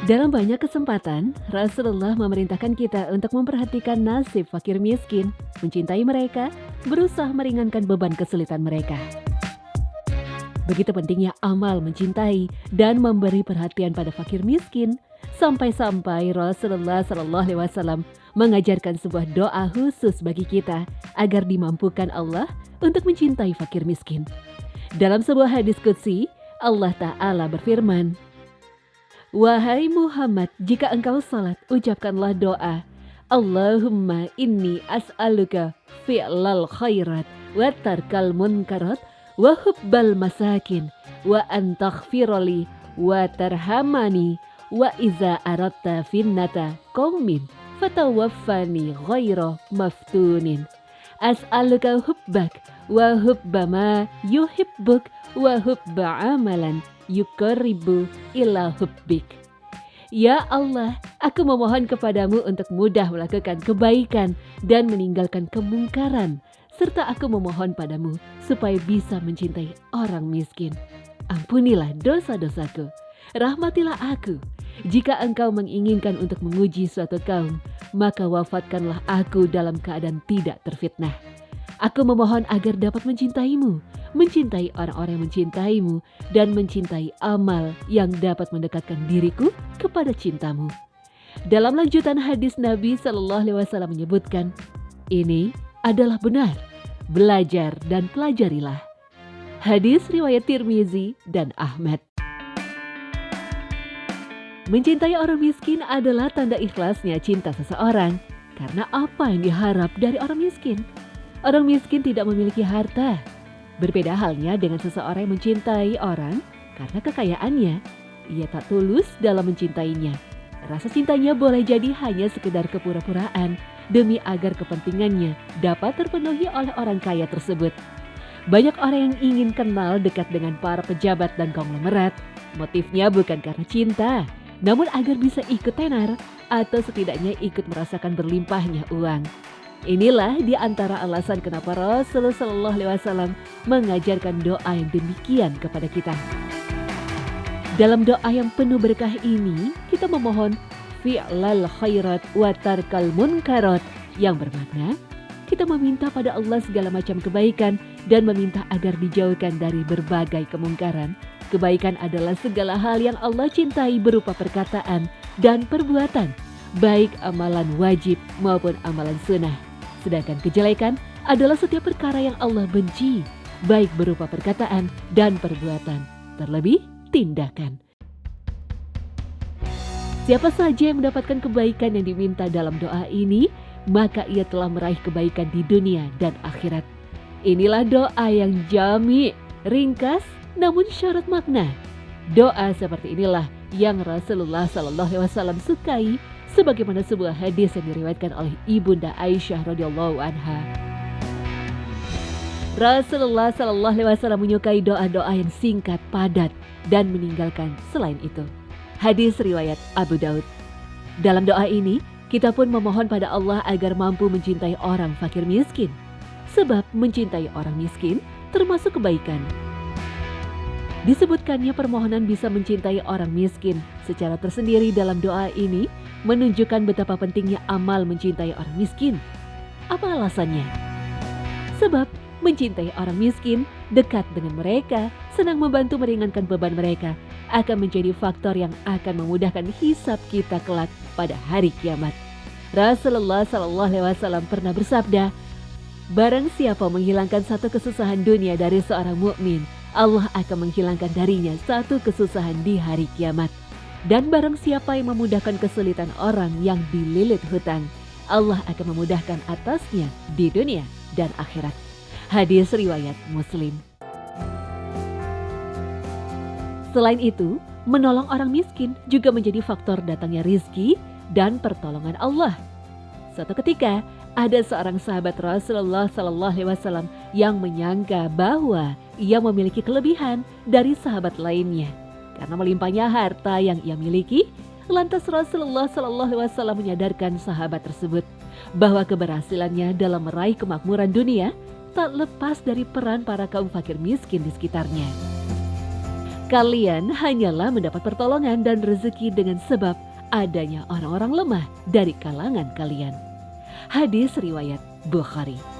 Dalam banyak kesempatan, Rasulullah memerintahkan kita untuk memperhatikan nasib fakir miskin, mencintai mereka, berusaha meringankan beban kesulitan mereka. Begitu pentingnya amal mencintai dan memberi perhatian pada fakir miskin, sampai-sampai Rasulullah SAW mengajarkan sebuah doa khusus bagi kita agar dimampukan Allah untuk mencintai fakir miskin. Dalam sebuah hadis qudsi, Allah Ta'ala berfirman, "Wahai Muhammad, jika engkau salat, ucapkanlah doa, Allahumma inni as'aluka fi'lal khairat wa tarkal munkarat wa hubbal masakin wa antaghfirali wa tarhamani wa iza aratta finnata qaumin fatawaffani ghaira maftunin. As'aluka hubbak wa hubba ma yuhibbuk wa hubba amalan yuqarribu ila hubbik." Ya Allah, aku memohon kepadamu untuk mudah melakukan kebaikan dan meninggalkan kemungkaran, serta aku memohon padamu supaya bisa mencintai orang miskin. Ampunilah dosa-dosaku, rahmatilah aku. Jika engkau menginginkan untuk menguji suatu kaum, maka wafatkanlah aku dalam keadaan tidak terfitnah. Aku memohon agar dapat mencintaimu, mencintai orang-orang yang mencintaimu, dan mencintai amal yang dapat mendekatkan diriku kepada cintamu. Dalam lanjutan hadis Nabi SAW menyebutkan, ini adalah benar, belajar dan pelajarilah. Hadis riwayat Tirmizi dan Ahmad. Mencintai orang miskin adalah tanda ikhlasnya cinta seseorang, karena apa yang diharap dari orang miskin? Orang miskin tidak memiliki harta. Berbeda halnya dengan seseorang yang mencintai orang karena kekayaannya. Ia tak tulus dalam mencintainya. Rasa cintanya boleh jadi hanya sekedar kepura-puraan demi agar kepentingannya dapat terpenuhi oleh orang kaya tersebut. Banyak orang yang ingin kenal dekat dengan para pejabat dan konglomerat. Motifnya bukan karena cinta, namun agar bisa ikut tenar atau setidaknya ikut merasakan berlimpahnya uang. Inilah di antara alasan kenapa Rasulullah SAW mengajarkan doa yang demikian kepada kita. Dalam doa yang penuh berkah ini, kita memohon fi'lal khairat wa tarkal munkarat, yang bermakna kita meminta pada Allah segala macam kebaikan dan meminta agar dijauhkan dari berbagai kemungkaran. Kebaikan adalah segala hal yang Allah cintai berupa perkataan dan perbuatan, baik amalan wajib maupun amalan sunnah. Sedangkan kejelekan adalah setiap perkara yang Allah benci, baik berupa perkataan dan perbuatan, terlebih tindakan. Siapa saja yang mendapatkan kebaikan yang diminta dalam doa ini, maka ia telah meraih kebaikan di dunia dan akhirat. Inilah doa yang jami', ringkas, namun syarat makna. Doa seperti inilah yang Rasulullah SAW sukai, sebagaimana sebuah hadis yang diriwayatkan oleh Ibunda Aisyah radhiyallahu anha. Rasulullah SAW menyukai doa-doa yang singkat, padat, dan meninggalkan selain itu. Hadis riwayat Abu Daud. Dalam doa ini, kita pun memohon pada Allah agar mampu mencintai orang fakir miskin. Sebab mencintai orang miskin termasuk kebaikan. Disebutkannya permohonan bisa mencintai orang miskin secara tersendiri dalam doa ini menunjukkan betapa pentingnya amal mencintai orang miskin. Apa alasannya? Sebab mencintai orang miskin, dekat dengan mereka, senang membantu meringankan beban mereka, akan menjadi faktor yang akan memudahkan hisab kita kelak pada hari kiamat. Rasulullah SAW pernah bersabda, barang siapa menghilangkan satu kesusahan dunia dari seorang mukmin, Allah akan menghilangkan darinya satu kesusahan di hari kiamat. Dan barang siapa yang memudahkan kesulitan orang yang dililit hutang, Allah akan memudahkan atasnya di dunia dan akhirat. Hadis riwayat Muslim. Selain itu, menolong orang miskin juga menjadi faktor datangnya rizki dan pertolongan Allah. Suatu ketika, ada seorang sahabat Rasulullah SAW yang menyangka bahwa ia memiliki kelebihan dari sahabat lainnya. Karena melimpahnya harta yang ia miliki, lantas Rasulullah SAW menyadarkan sahabat tersebut bahwa keberhasilannya dalam meraih kemakmuran dunia tak lepas dari peran para kaum fakir miskin di sekitarnya. Kalian hanyalah mendapat pertolongan dan rezeki dengan sebab adanya orang-orang lemah dari kalangan kalian. Hadis riwayat Bukhari.